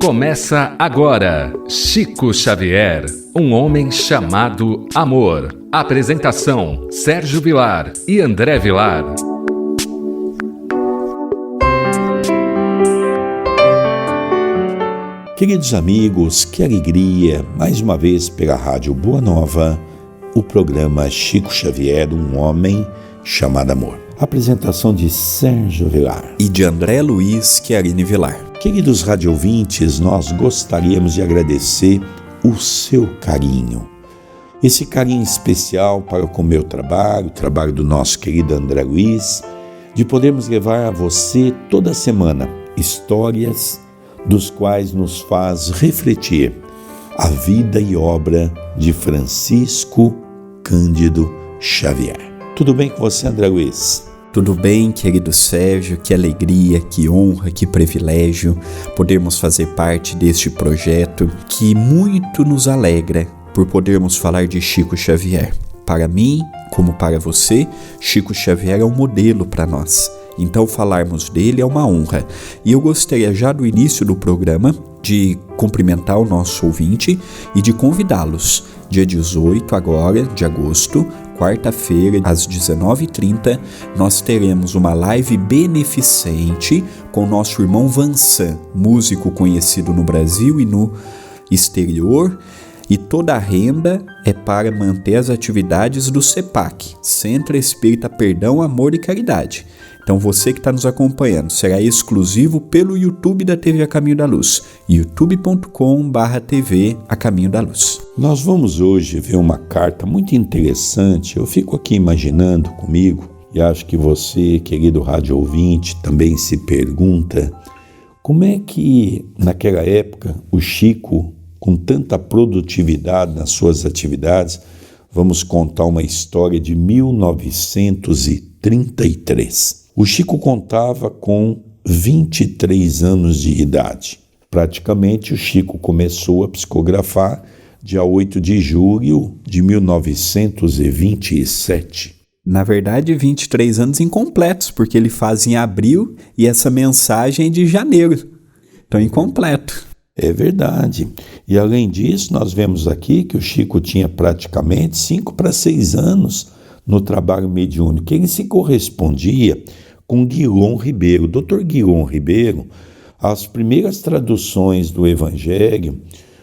Começa agora, Chico Xavier, um homem chamado amor. Apresentação, Sérgio Vilar e André Vilar. Queridos amigos, que alegria, mais uma vez pela Rádio Boa Nova, o programa Chico Xavier, um homem chamado amor. Apresentação de Sérgio Vilar e de André Luiz Chiarini Vilar. Queridos radiovintes, nós gostaríamos de agradecer o seu carinho. Esse carinho especial para com o meu trabalho, o trabalho do nosso querido André Luiz, de podermos levar a você toda semana histórias dos quais nos faz refletir a vida e obra de Francisco Cândido Xavier. Tudo bem com você, André Luiz? Tudo bem, querido Sérgio, que alegria, que honra, que privilégio podermos fazer parte deste projeto que muito nos alegra por podermos falar de Chico Xavier. Para mim, como para você, Chico Xavier é um modelo para nós. Então falarmos dele é uma honra. E eu gostaria já do início do programa de cumprimentar o nosso ouvinte e de convidá-los. Dia 18 agora, de agosto, quarta-feira, às 19h30, nós teremos uma live beneficente com nosso irmão Vansan, músico conhecido no Brasil e no exterior, e toda a renda é para manter as atividades do CEPAC, Centro Espírita Perdão, Amor e Caridade. Então você que está nos acompanhando, será exclusivo pelo YouTube da TV A Caminho da Luz, youtube.com/TV A Caminho da Luz. Nós vamos hoje ver uma carta muito interessante. Eu fico aqui imaginando comigo, e acho que você, querido rádio ouvinte, também se pergunta como é que naquela época o Chico, com tanta produtividade nas suas atividades, vamos contar uma história de 1933. O Chico contava com 23 anos de idade. Praticamente o Chico começou a psicografar dia 8 de julho de 1927. Na verdade, 23 anos incompletos, porque ele faz em abril e essa mensagem é de janeiro. Então, incompleto. É verdade. E além disso, nós vemos aqui que o Chico tinha praticamente 5 para 6 anos no trabalho mediúnico. Ele se correspondia com Guilom Ribeiro. Dr. Guilom Ribeiro, as primeiras traduções do Evangelho,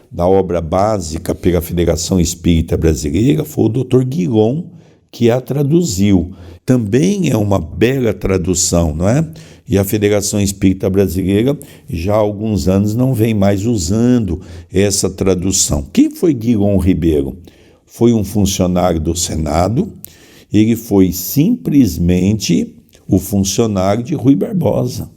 da obra básica pela Federação Espírita Brasileira, foi o Dr. Guilom que a traduziu. Também é uma bela tradução, não é? E a Federação Espírita Brasileira já há alguns anos não vem mais usando essa tradução. Quem foi Guilom Ribeiro? Foi um funcionário do Senado. Ele foi simplesmente o funcionário de Rui Barbosa.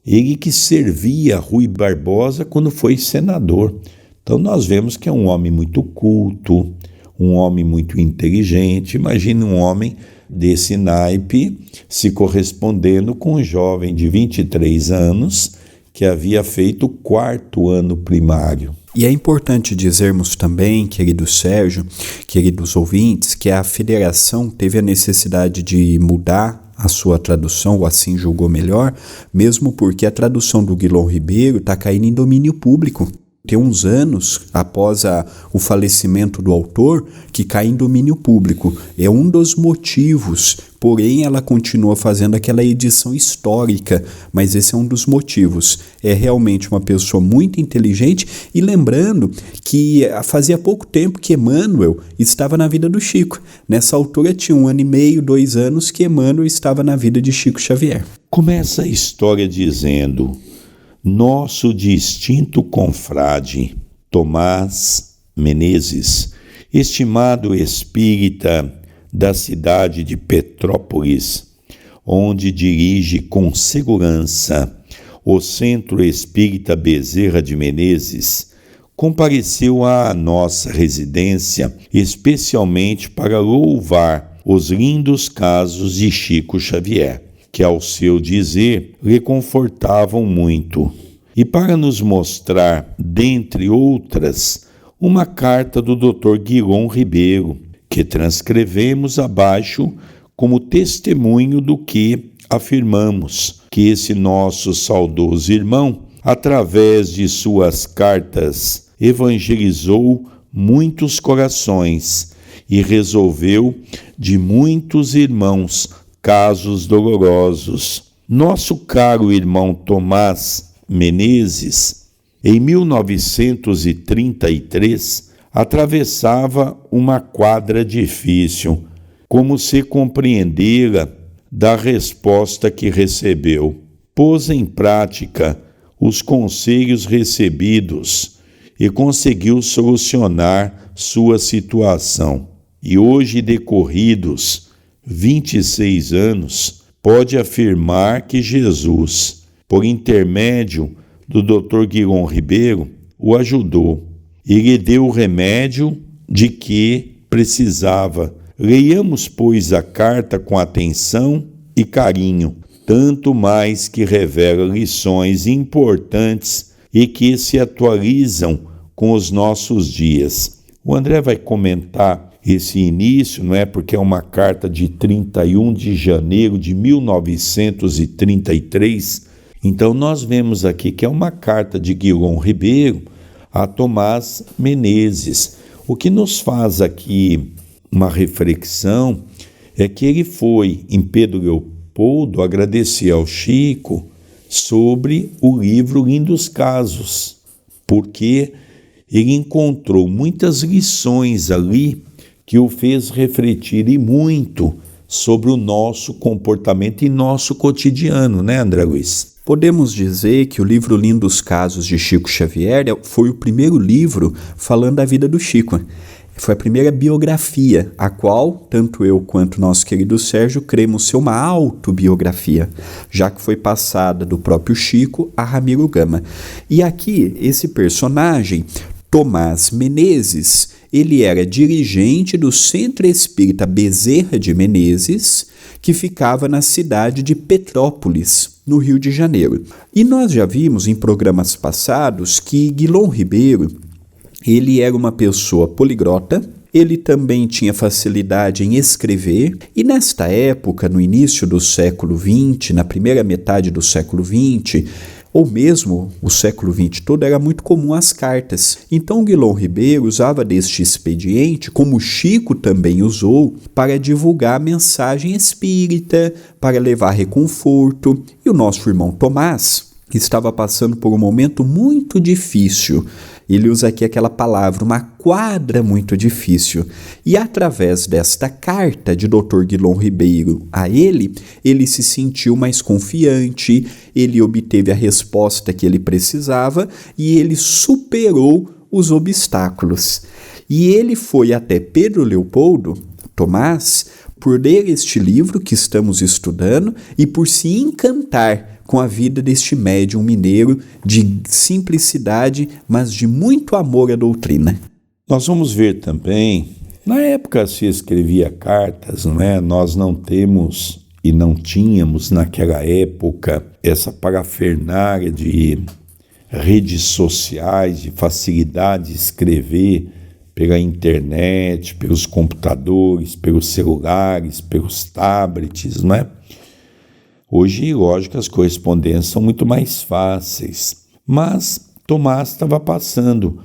Ele que servia Rui Barbosa quando foi senador. Então nós vemos que é um homem muito culto, um homem muito inteligente. Imagine um homem desse naipe se correspondendo com um jovem de 23 anos que havia feito o 4º ano primário. E é importante dizermos também, querido Sérgio, queridos ouvintes, que a federação teve a necessidade de mudar a sua tradução, ou assim julgou melhor, mesmo porque a tradução do Guilom Ribeiro está caindo em domínio público. Tem uns anos, após o falecimento do autor, que cai em domínio público. É um dos motivos, porém ela continua fazendo aquela edição histórica, mas esse é um dos motivos. É realmente uma pessoa muito inteligente, e lembrando que fazia pouco tempo que Emmanuel estava na vida do Chico. Nessa altura tinha 1 ano e meio, 2 anos que Emmanuel estava na vida de Chico Xavier. Começa a história dizendo: nosso distinto confrade Tomás Menezes, estimado espírita da cidade de Petrópolis, onde dirige com segurança o Centro Espírita Bezerra de Menezes, compareceu à nossa residência especialmente para louvar os lindos casos de Chico Xavier, que, ao seu dizer, lhe confortavam muito, e para nos mostrar, dentre outras, uma carta do Dr. Guilom Ribeiro, que transcrevemos abaixo como testemunho do que afirmamos, que esse nosso saudoso irmão através de suas cartas, evangelizou muitos corações e resolveu de muitos irmãos casos dolorosos. Nosso caro irmão Tomás Menezes, em 1933, atravessava uma quadra difícil, como se compreendera da resposta que recebeu. Pôs em prática os conselhos recebidos e conseguiu solucionar sua situação. E hoje, decorridos 26 anos, pode afirmar que Jesus, por intermédio do Dr. Guilom Ribeiro, o ajudou e lhe deu o remédio de que precisava. Leiamos, pois, a carta com atenção e carinho, tanto mais que revela lições importantes e que se atualizam com os nossos dias. O André vai comentar esse início, não é? Porque é uma carta de 31 de janeiro de 1933. Então nós vemos aqui que é uma carta de Guilom Ribeiro a Tomás Menezes. O que nos faz aqui uma reflexão é que ele foi em Pedro Leopoldo agradecer ao Chico sobre o livro Lindos Casos, porque ele encontrou muitas lições ali que o fez refletir e muito sobre o nosso comportamento e nosso cotidiano, né, André Luiz? Podemos dizer que o livro Lindos Casos de Chico Xavier foi o primeiro livro falando da vida do Chico. Foi a primeira biografia, a qual, tanto eu quanto nosso querido Sérgio, cremos ser uma autobiografia, já que foi passada do próprio Chico a Ramiro Gama. E aqui, esse personagem, Tomás Menezes, ele era dirigente do Centro Espírita Bezerra de Menezes, que ficava na cidade de Petrópolis, no Rio de Janeiro. E nós já vimos em programas passados que Guilom Ribeiro, ele era uma pessoa poliglota, ele também tinha facilidade em escrever, e nesta época, no início do século XX, na primeira metade do século XX, ou mesmo o século XX todo, era muito comum as cartas. Então Guilom Ribeiro usava deste expediente, como Chico também usou, para divulgar a mensagem espírita, para levar reconforto. E o nosso irmão Tomás estava passando por um momento muito difícil. Ele usa aqui aquela palavra, uma quadra muito difícil. E através desta carta de Dr. Guilom Ribeiro a ele se sentiu mais confiante, ele obteve a resposta que ele precisava e ele superou os obstáculos. E ele foi até Pedro Leopoldo, Tomás, por ler este livro que estamos estudando e por se encantar com a vida deste médium mineiro de simplicidade, mas de muito amor à doutrina. Nós vamos ver também, na época se escrevia cartas, não é? Nós não temos e não tínhamos naquela época essa parafernália de redes sociais, de facilidade de escrever pela internet, pelos computadores, pelos celulares, pelos tablets, não é? Hoje, lógico, as correspondências são muito mais fáceis, mas Tomás estava passando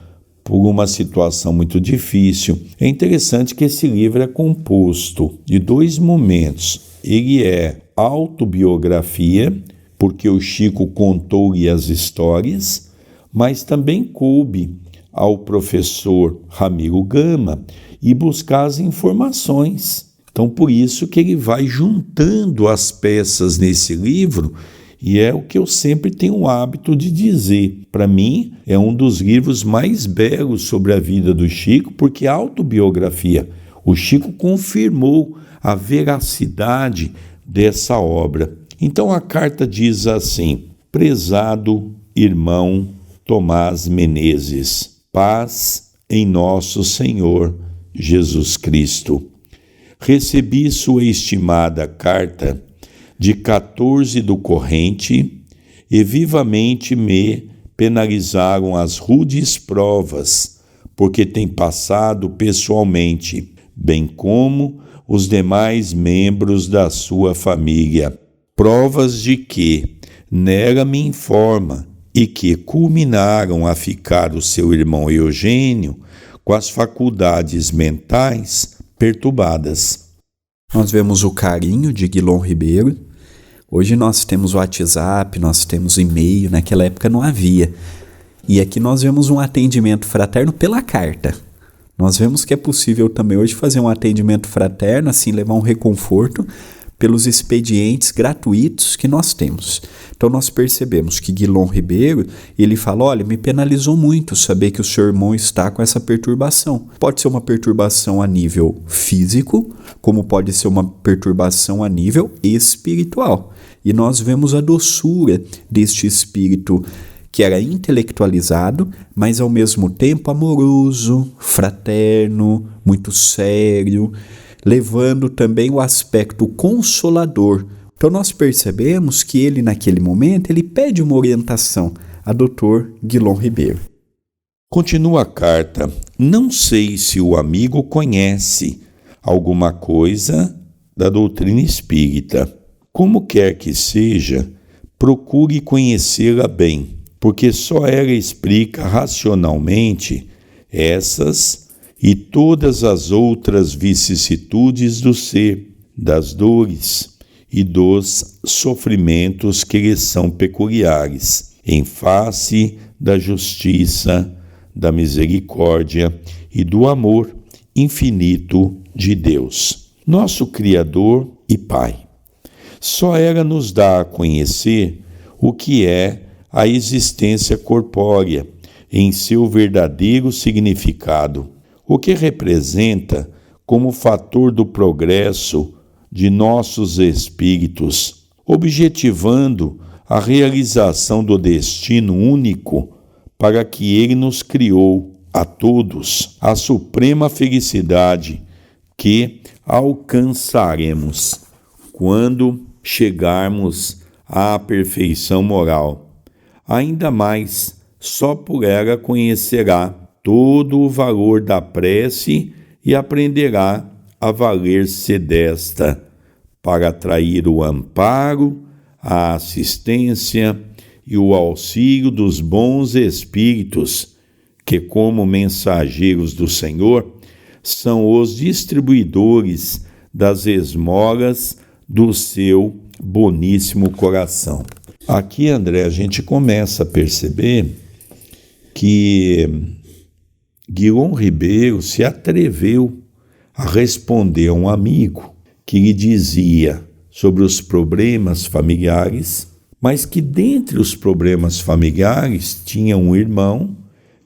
por uma situação muito difícil. É interessante que esse livro é composto de dois momentos. Ele é autobiografia, porque o Chico contou-lhe as histórias, mas também coube ao professor Ramiro Gama e buscar as informações. Então, por isso que ele vai juntando as peças nesse livro, e é o que eu sempre tenho o hábito de dizer. Para mim, é um dos livros mais belos sobre a vida do Chico, porque é autobiografia. O Chico confirmou a veracidade dessa obra. Então, a carta diz assim: prezado irmão Tomás Menezes, paz em nosso Senhor Jesus Cristo. Recebi sua estimada carta de 14 do corrente e vivamente me penalizaram as rudes provas, porque tem passado pessoalmente, bem como os demais membros da sua família. Provas de que nela me informa e que culminaram a ficar o seu irmão Eugênio com as faculdades mentais perturbadas. Nós vemos o carinho de Guilom Ribeiro. Hoje nós temos o WhatsApp, nós temos e-mail, naquela época não havia. E aqui nós vemos um atendimento fraterno pela carta. Nós vemos que é possível também hoje fazer um atendimento fraterno, assim levar um reconforto pelos expedientes gratuitos que nós temos. Então nós percebemos que Guilom Ribeiro, ele fala, olha, me penalizou muito saber que o seu irmão está com essa perturbação. Pode ser uma perturbação a nível físico, como pode ser uma perturbação a nível espiritual. E nós vemos a doçura deste espírito que era intelectualizado, mas ao mesmo tempo amoroso, fraterno, muito sério, levando também o aspecto consolador. Então nós percebemos que ele, naquele momento, ele pede uma orientação a Dr. Guilom Ribeiro. Continua a carta. Não sei se o amigo conhece alguma coisa da doutrina espírita. Como quer que seja, procure conhecê-la bem, porque só ela explica racionalmente essas e todas as outras vicissitudes do ser, das dores e dos sofrimentos que lhes são peculiares, em face da justiça, da misericórdia e do amor infinito de Deus, nosso Criador e Pai. Só ela nos dá a conhecer o que é a existência corpórea em seu verdadeiro significado, o que representa como fator do progresso de nossos espíritos, objetivando a realização do destino único para que ele nos criou a todos, a suprema felicidade que alcançaremos quando chegarmos à perfeição moral. Ainda mais, só por ela conhecerá todo o valor da prece e aprenderá a valer-se desta, para atrair o amparo, a assistência e o auxílio dos bons espíritos, que, como mensageiros do Senhor, são os distribuidores das esmolas do seu boníssimo coração. Aqui, André, a gente começa a perceber que Guilom Ribeiro se atreveu a responder a um amigo que lhe dizia sobre os problemas familiares, mas que dentre os problemas familiares tinha um irmão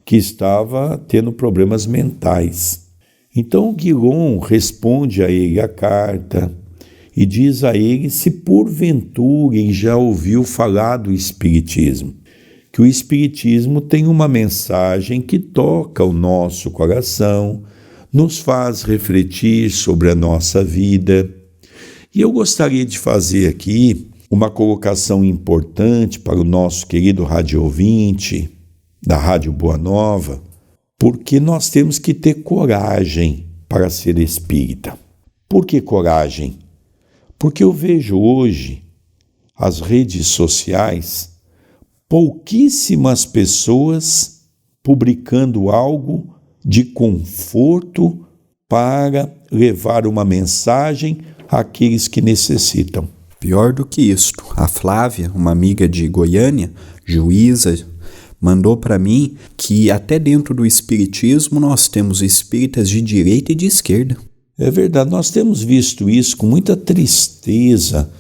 que estava tendo problemas mentais. Então Guilom responde a ele a carta e diz a ele se porventura ele já ouviu falar do Espiritismo, que o Espiritismo tem uma mensagem que toca o nosso coração, nos faz refletir sobre a nossa vida. E eu gostaria de fazer aqui uma colocação importante para o nosso querido rádio ouvinte da Rádio Boa Nova, porque nós temos que ter coragem para ser espírita. Por que coragem? Porque eu vejo hoje as redes sociais, pouquíssimas pessoas publicando algo de conforto para levar uma mensagem àqueles que necessitam. Pior do que isto, a Flávia, uma amiga de Goiânia, juíza, mandou para mim que até dentro do espiritismo nós temos espíritas de direita e de esquerda. É verdade, nós temos visto isso com muita tristeza,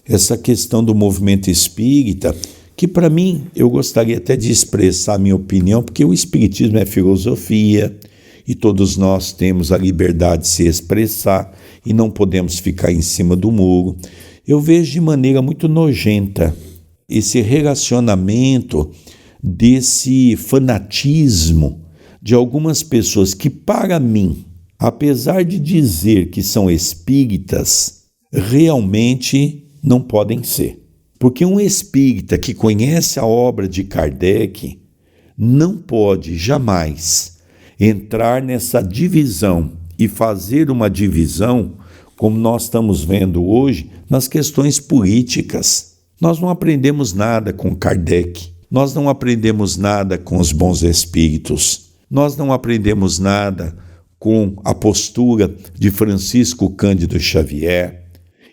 essa questão do movimento espírita, que para mim, eu gostaria até de expressar a minha opinião, porque o espiritismo é filosofia e todos nós temos a liberdade de se expressar e não podemos ficar em cima do muro. Eu vejo de maneira muito nojenta esse relacionamento desse fanatismo de algumas pessoas que, para mim, apesar de dizer que são espíritas, realmente não podem ser. Porque um espírita que conhece a obra de Kardec não pode jamais entrar nessa divisão e fazer uma divisão, como nós estamos vendo hoje, nas questões políticas. Nós não aprendemos nada com Kardec. Nós não aprendemos nada com os bons espíritos. Nós não aprendemos nada com a postura de Francisco Cândido Xavier.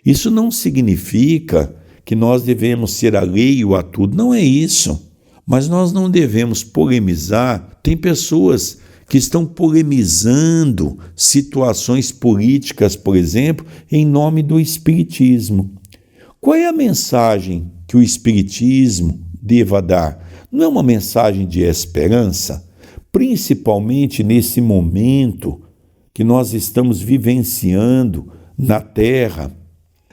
Isso não significa que nós devemos ser alheio a tudo. Não é isso. Mas nós não devemos polemizar. Tem pessoas que estão polemizando situações políticas, por exemplo, em nome do Espiritismo. Qual é a mensagem que o Espiritismo deva dar? Não é uma mensagem de esperança? Principalmente nesse momento que nós estamos vivenciando na Terra,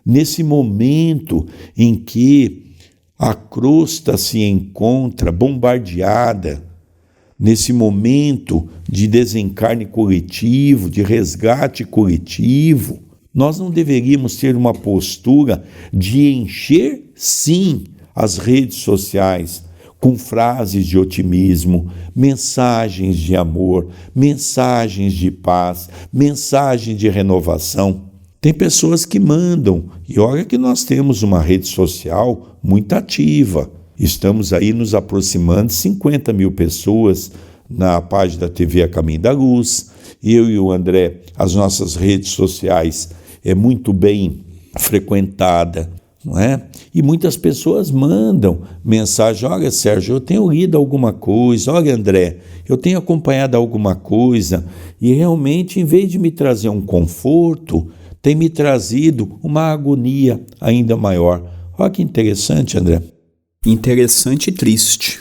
nesse momento em que a crosta se encontra bombardeada, nesse momento de desencarne coletivo, de resgate coletivo, nós não deveríamos ter uma postura de encher, sim, as redes sociais com frases de otimismo, mensagens de amor, mensagens de paz, mensagens de renovação. Tem pessoas que mandam, e olha que nós temos uma rede social muito ativa. Estamos aí nos aproximando de 50 mil pessoas na página da TV A Caminho da Luz. Eu e o André, as nossas redes sociais é muito bem frequentada, não é? E muitas pessoas mandam mensagem: olha, Sérgio, eu tenho lido alguma coisa, olha, André, eu tenho acompanhado alguma coisa, e realmente, em vez de me trazer um conforto, tem me trazido uma agonia ainda maior. Olha que interessante, André. Interessante e triste,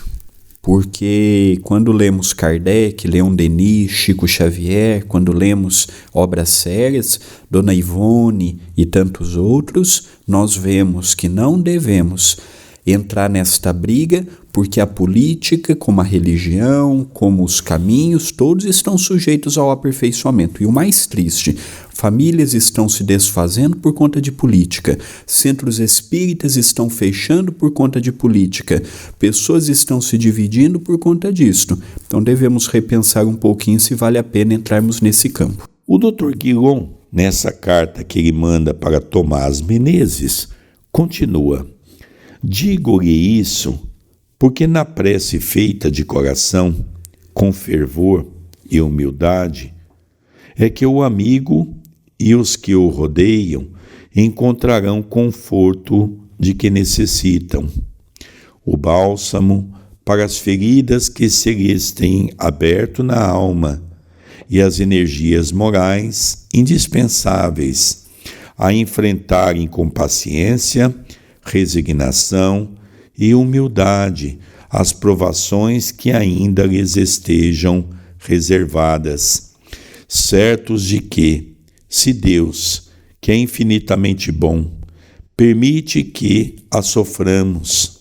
porque quando lemos Kardec, Leon Denis, Chico Xavier, quando lemos obras sérias, Dona Ivone e tantos outros, nós vemos que não devemos entrar nesta briga, porque a política, como a religião, como os caminhos, todos estão sujeitos ao aperfeiçoamento. E o mais triste, famílias estão se desfazendo por conta de política, centros espíritas estão fechando por conta de política, pessoas estão se dividindo por conta disto. Então devemos repensar um pouquinho se vale a pena entrarmos nesse campo. O Dr. Guilom, nessa carta que ele manda para Tomás Menezes, continua: digo-lhe isso porque na prece feita de coração, com fervor e humildade, é que o amigo e os que o rodeiam encontrarão conforto de que necessitam, o bálsamo para as feridas que se lhes têm aberto na alma e as energias morais indispensáveis a enfrentarem com paciência, resignação e humildade as provações que ainda lhes estejam reservadas, certos de que, se Deus, que é infinitamente bom, permite que a soframos,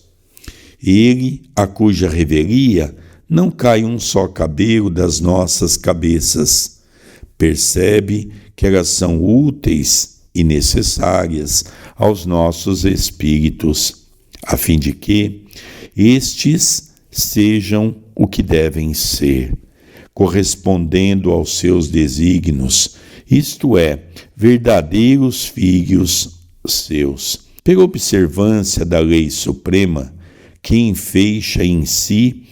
Ele, a cuja revelia não cai um só cabelo das nossas cabeças, percebe que elas são úteis e necessárias aos nossos espíritos, a fim de que estes sejam o que devem ser, correspondendo aos seus desígnios, isto é, verdadeiros filhos seus, pela observância da lei suprema, que enfeixa em si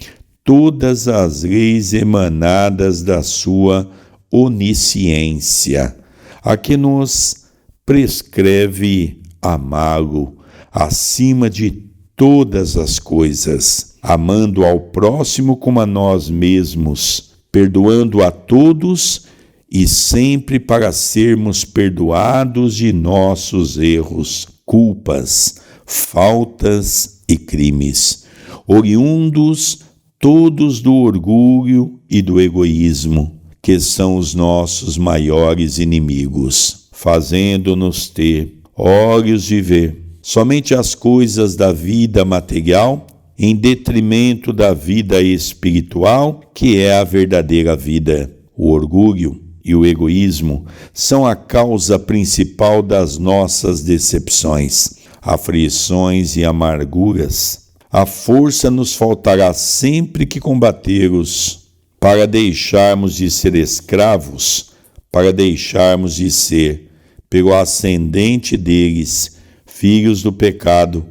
todas as leis emanadas da sua onisciência, a que nos prescreve amá-lo acima de todas as coisas, amando ao próximo como a nós mesmos, perdoando a todos e sempre para sermos perdoados de nossos erros, culpas, faltas e crimes, oriundos todos do orgulho e do egoísmo, que são os nossos maiores inimigos, fazendo-nos ter olhos de ver somente as coisas da vida material, em detrimento da vida espiritual, que é a verdadeira vida. O orgulho e o egoísmo são a causa principal das nossas decepções, aflições e amarguras. A força nos faltará sempre que combater-os, para deixarmos de ser escravos, para deixarmos de ser, pelo ascendente deles, filhos do pecado,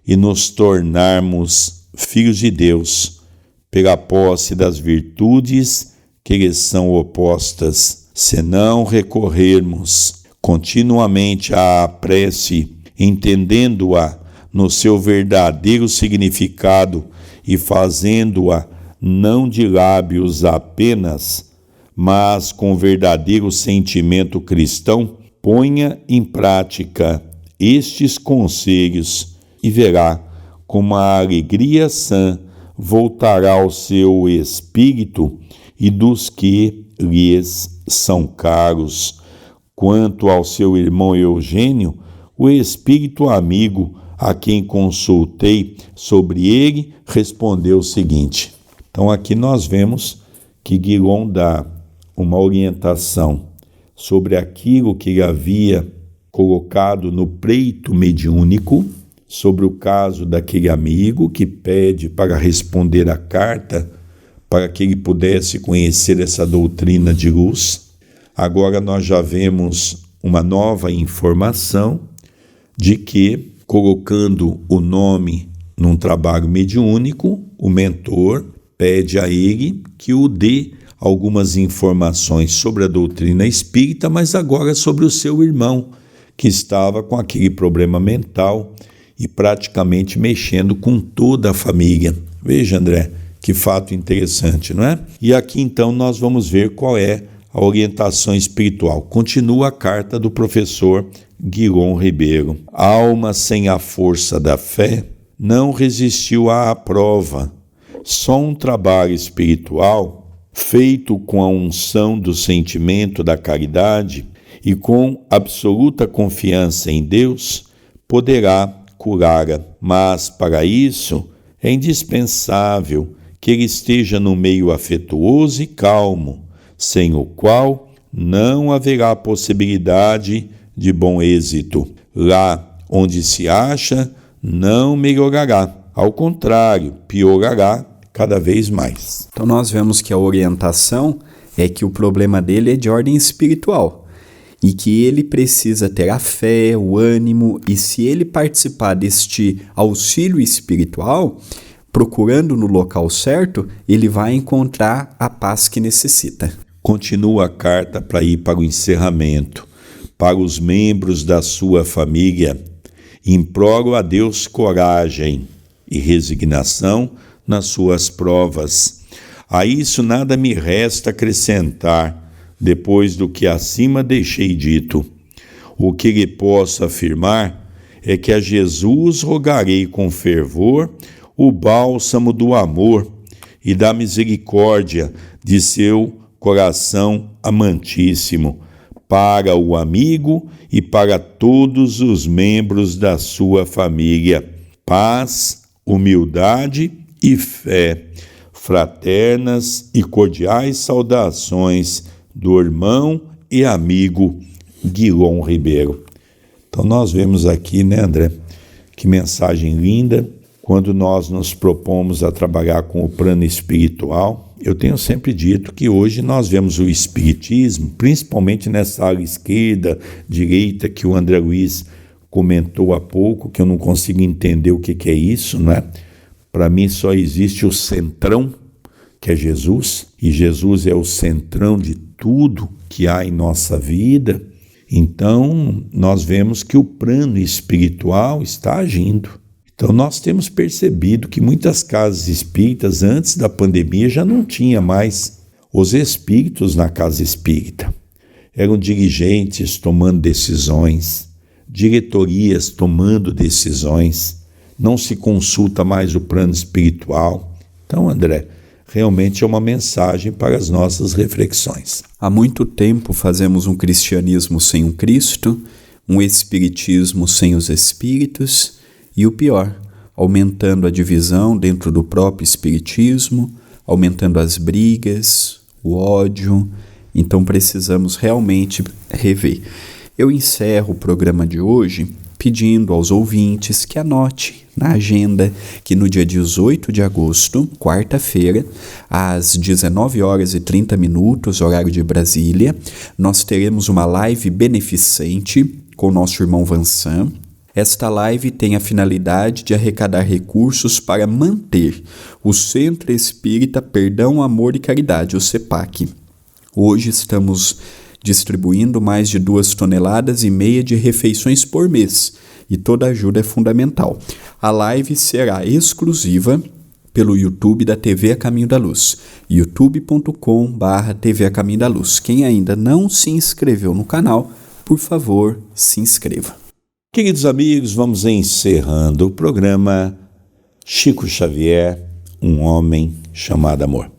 e nos tornarmos filhos de Deus, pela posse das virtudes que lhes são opostas, se não recorrermos continuamente à prece, entendendo-a no seu verdadeiro significado e fazendo-a não de lábios apenas, mas com verdadeiro sentimento cristão, ponha em prática estes conselhos e verá como a alegria sã voltará ao seu espírito e dos que lhes são caros. Quanto ao seu irmão Eugênio, o espírito amigo a quem consultei sobre ele respondeu o seguinte. Então aqui nós vemos que Guilhom dá uma orientação sobre aquilo que ele havia colocado no pleito mediúnico, sobre o caso daquele amigo que pede para responder a carta para que ele pudesse conhecer essa doutrina de luz. Agora nós já vemos uma nova informação de que, colocando o nome num trabalho mediúnico, o mentor pede a ele que o dê algumas informações sobre a doutrina espírita, mas agora sobre o seu irmão, que estava com aquele problema mental e praticamente mexendo com toda a família. Veja, André, que fato interessante, não é? E aqui então nós vamos ver qual é a orientação espiritual. Continua a carta do professor Guilhom Ribeiro. A alma sem a força da fé não resistiu à prova. Só um trabalho espiritual, feito com a unção do sentimento da caridade e com absoluta confiança em Deus, poderá curá-la. Mas, para isso, é indispensável que ele esteja no meio afetuoso e calmo, sem o qual não haverá possibilidade de bom êxito. Lá onde se acha, não melhorará. Ao contrário, piorará cada vez mais. Então nós vemos que a orientação é que o problema dele é de ordem espiritual e que ele precisa ter a fé, o ânimo, e se ele participar deste auxílio espiritual, procurando no local certo, ele vai encontrar a paz que necessita. Continua a carta para ir para o encerramento. Para os membros da sua família, imploro a Deus coragem e resignação nas suas provas. A isso nada me resta acrescentar, depois do que acima deixei dito. O que lhe posso afirmar é que a Jesus rogarei com fervor o bálsamo do amor e da misericórdia de seu coração amantíssimo, para o amigo e para todos os membros da sua família. Paz, humildade e fé. Fraternas e cordiais saudações do irmão e amigo Guilhom Ribeiro. Então nós vemos aqui, né, André, que mensagem linda. Quando nós nos propomos a trabalhar com o plano espiritual, eu tenho sempre dito que hoje nós vemos o espiritismo, principalmente nessa ala esquerda, direita, que o André Luiz comentou há pouco, que eu não consigo entender o que é isso, não é? Para mim só existe o centrão, que é Jesus, e Jesus é o centrão de tudo que há em nossa vida. Então, nós vemos que o plano espiritual está agindo. Então, nós temos percebido que muitas casas espíritas, antes da pandemia, já não tinha mais os espíritos na casa espírita. Eram dirigentes tomando decisões, diretorias tomando decisões, não se consulta mais o plano espiritual. Então, André, realmente é uma mensagem para as nossas reflexões. Há muito tempo fazemos um cristianismo sem um Cristo, um espiritismo sem os espíritos e o pior, aumentando a divisão dentro do próprio espiritismo, aumentando as brigas, o ódio. Então precisamos realmente rever. Eu encerro o programa de hoje pedindo aos ouvintes que anote na agenda que no dia 18 de agosto, quarta-feira, às 19h30, horário de Brasília, nós teremos uma live beneficente com o nosso irmão Vansan. Esta live tem a finalidade de arrecadar recursos para manter o Centro Espírita Perdão, Amor e Caridade, o CEPAC. Hoje estamos distribuindo mais de 2,5 toneladas de refeições por mês e toda ajuda é fundamental. A live será exclusiva pelo YouTube da TV A Caminho da Luz, youtube.com/TV A Caminho da Luz. Quem ainda não se inscreveu no canal, por favor, se inscreva. Queridos amigos, vamos encerrando o programa Chico Xavier, um homem chamado amor.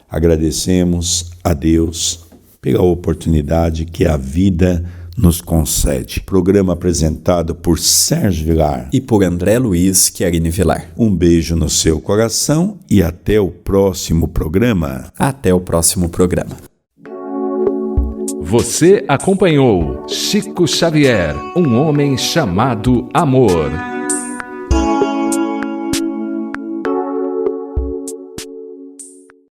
Agradecemos a Deus pela oportunidade que a vida nos concede. Programa apresentado por Sérgio Vilar e por André Luiz Chiarini Vilar. Um beijo no seu coração e até o próximo programa. Até o próximo programa. Você acompanhou Chico Xavier, um homem chamado amor.